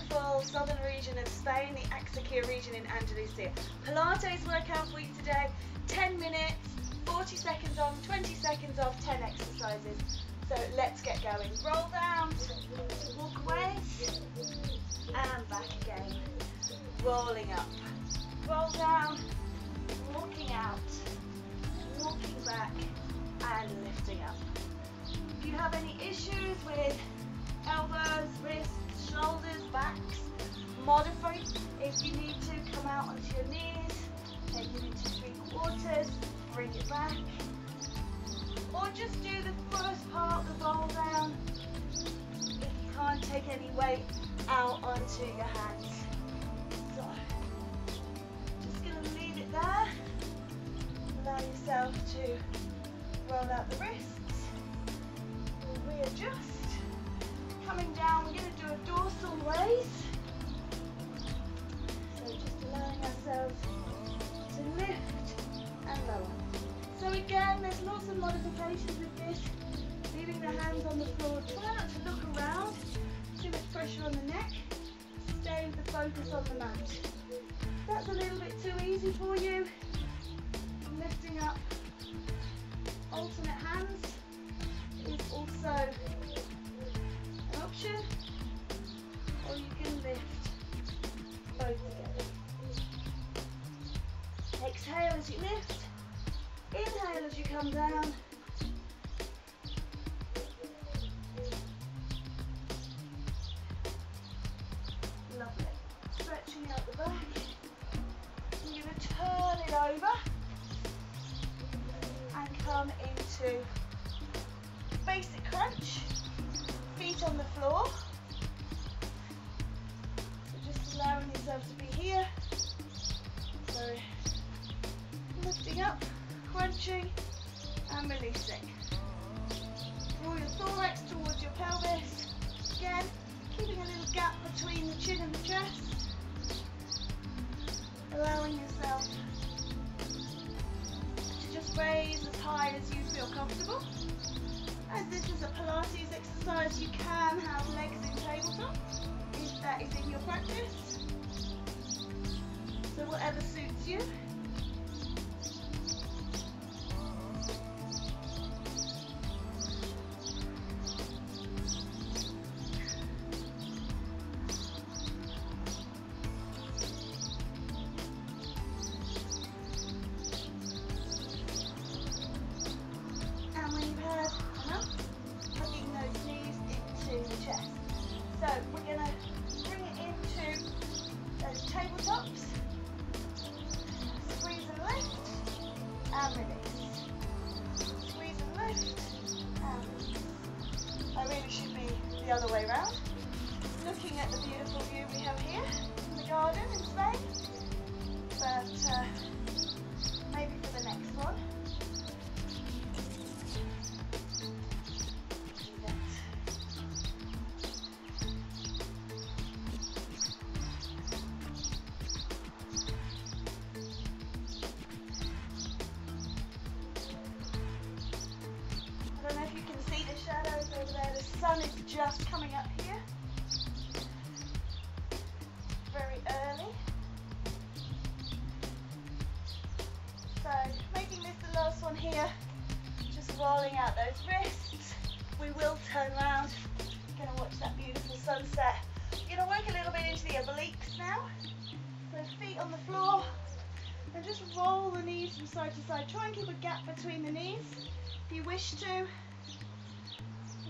beautiful southern region of Spain, the Axarquia region in Andalusia. Pilates workout for you today, 10 minutes, 40 seconds on, 20 seconds off, 10 exercises. So let's get going. Roll down, walk away, and back again. Rolling up, roll down, walking out, walking back, and lifting up. If you have any issues with elbows, wrists, shoulders, backs, modify. If you need to, come out onto your knees, take it into 3/4, bring it back. Or just do the first part, the roll down, if you can't take any weight out onto your hands. So, just going to leave it there. Allow yourself to roll out the wrists. We'll readjust. Coming down, we're going to do a dorsal raise. So just allowing ourselves to lift and lower. So again, there's lots of modifications with this. Leaving the hands on the floor. Try not to look around. Too much pressure on the neck. Stay with the focus on the mat. If that's a little bit too easy for you, lifting up alternate hands is also an option, or you can lift both together. Exhale as you lift, inhale as you come down. Lovely. Stretching out the back. You're going to turn it over and come into basic crunch. Feet on the floor. So just allowing yourself to be here. So lifting up, crunching and releasing. Draw your thorax towards your pelvis. Again, keeping a little gap between the chin and the chest. Allowing yourself to just raise as high as you feel comfortable. As this is a Pilates exercise, you can have legs in tabletop if that is in your practice. So whatever suits you. The other way round, looking at the beautiful view we have here in the garden in Spain, but maybe for the next one. Do that. I don't know if you can see the shadows over there. The sun is just coming up here. Very early. So making this the last one here. Just rolling out those wrists. We will turn around. You're going to watch that beautiful sunset. You're going to work a little bit into the obliques now. So feet on the floor. And just roll the knees from side to side. Try and keep a gap between the knees if you wish to.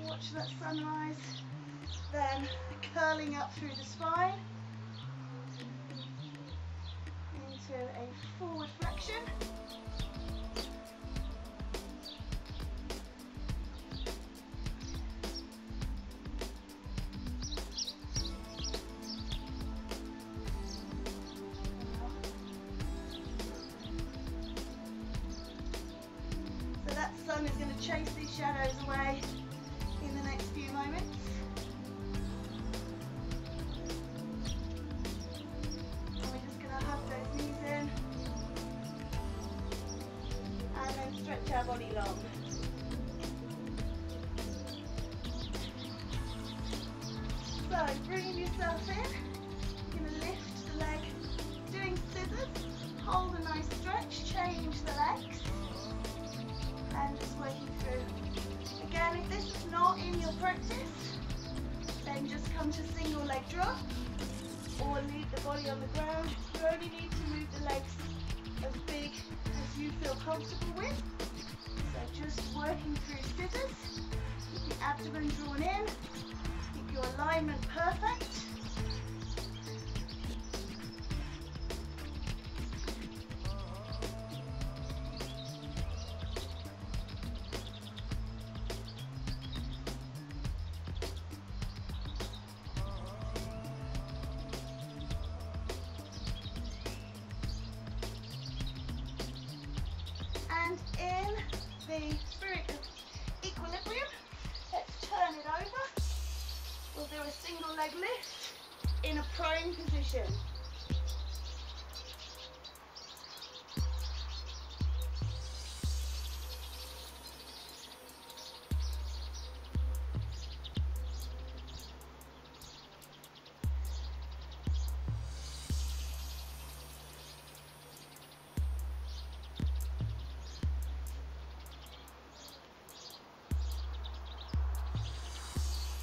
Watch that sunrise. Then curling up through the spine into a forward flexion. So that sun is going to chase these shadows away in the next few moments. And we're just going to hug those knees in and then stretch our body long. So So bringing yourself in, you're going to lift the leg, doing scissors, hold a nice stretch, change the legs, and just working through. Again, if this is not in your practice, then just come to single leg drop, or leave the body on the ground. You only need to move the legs as big as you feel comfortable with. So just working through scissors, keep the abdomen drawn in, keep your alignment perfect. And in the spirit of equilibrium, let's turn it over. We'll do a single leg lift in a prone position.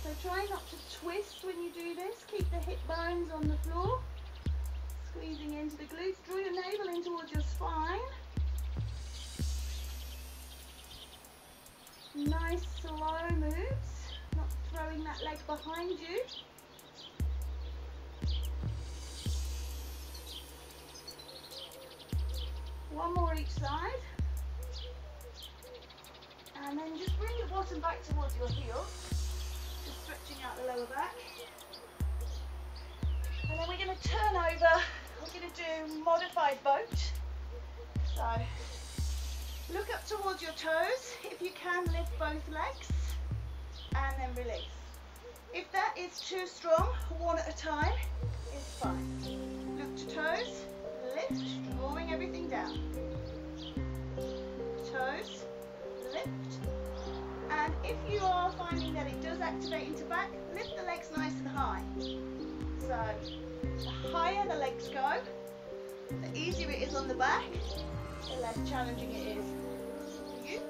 So try not to twist when you do this. Keep the hip bones on the floor. Squeezing into the glutes. Draw your navel in towards your spine. Nice slow moves. Not throwing that leg behind you. One more each side. And then just bring your bottom back towards your heels. Just stretching out the lower back. And then we're going to turn over. We're going to do modified boat. So look up towards your toes. If you can, lift both legs and then release. If that is too strong, one at a time is fine. Look to toes, lift, drawing everything down. Toes, lift. And if you are finding that it does activate into back, lift the legs nice and high. So the higher the legs go, the easier it is on the back, the less challenging it is for you.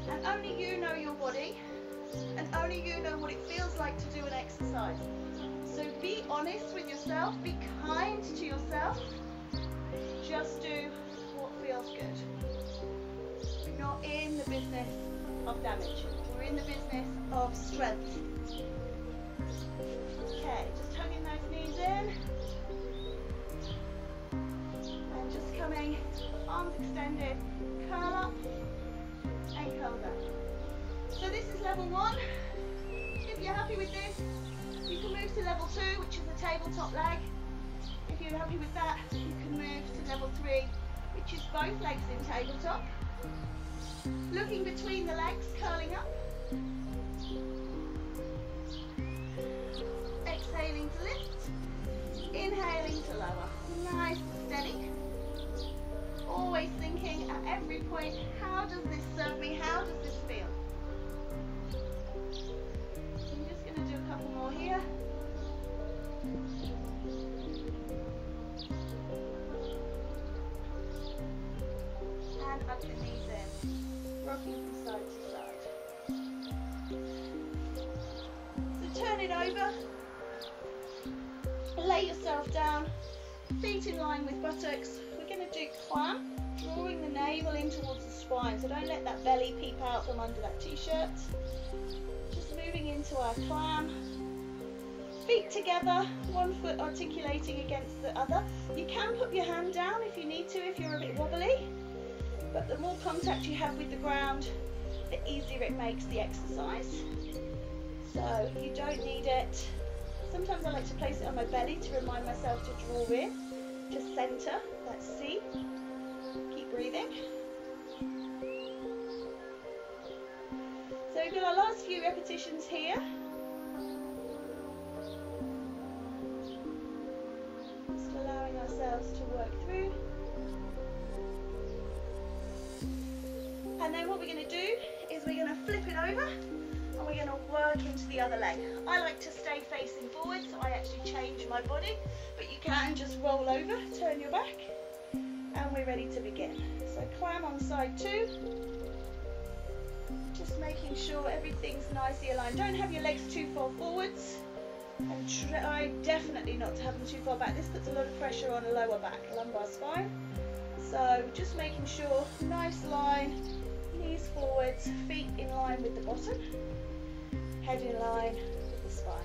And only you know your body, and only you know what it feels like to do an exercise. So be honest with yourself, be kind to yourself, just do what feels good. We're not in the business of damage, we're in the business of strength. Okay, just tugging those knees in, and just coming, arms extended, curl up, and curl down. So this is level 1. If you're happy with this, you can move to level 2, which is the tabletop leg. If you're happy with that, you can move to level 3, which is both legs in tabletop. Looking between the legs, curling up. Exhaling to lift. Inhaling to lower. Nice and steady. Always thinking at every point, how does this serve me? How does this feel? I'm just going to do a couple more here. And up the knees in. Rocking from side to side. So turn it over. Lay yourself down. Feet in line with buttocks. We're going to do clam, drawing the navel in towards the spine. So don't let that belly peep out from under that t-shirt. Just moving into our clam. Feet together, one foot articulating against the other. You can put your hand down if you need to, if you're a bit wobbly. But the more contact you have with the ground, the easier it makes the exercise. So you don't need it. Sometimes I like to place it on my belly to remind myself to draw in, to center, that's C. Keep breathing. So we've got our last few repetitions here. Just allowing ourselves to work through. And then what we're going to do is we're going to flip it over and we're we're going to work into the other leg. I like to stay facing forward, so I actually change my body, but you can just roll over, turn your back, and we're ready to begin. So climb on side 2, just making sure everything's nicely aligned. Don't have your legs too far forwards, and try definitely not to have them too far back. This puts a lot of pressure on the lower back, lumbar spine. So just making sure, nice line, knees forwards, feet in line with the bottom, head in line with the spine.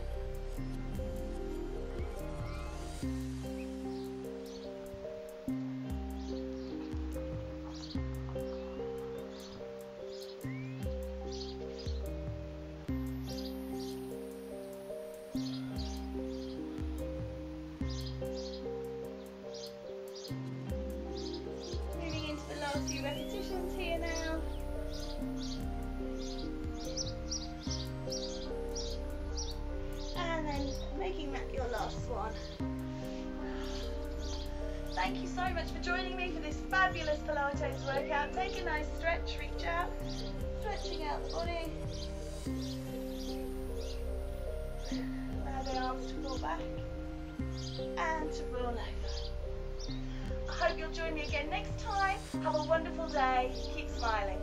Few repetitions here now. And then making that your last one. Thank you so much for joining me for this fabulous Pilates workout. Take a nice stretch, reach out, stretching out the body. Allow the arms to pull back and to roll over. I hope you'll join me again next time. Have a wonderful day. Keep smiling.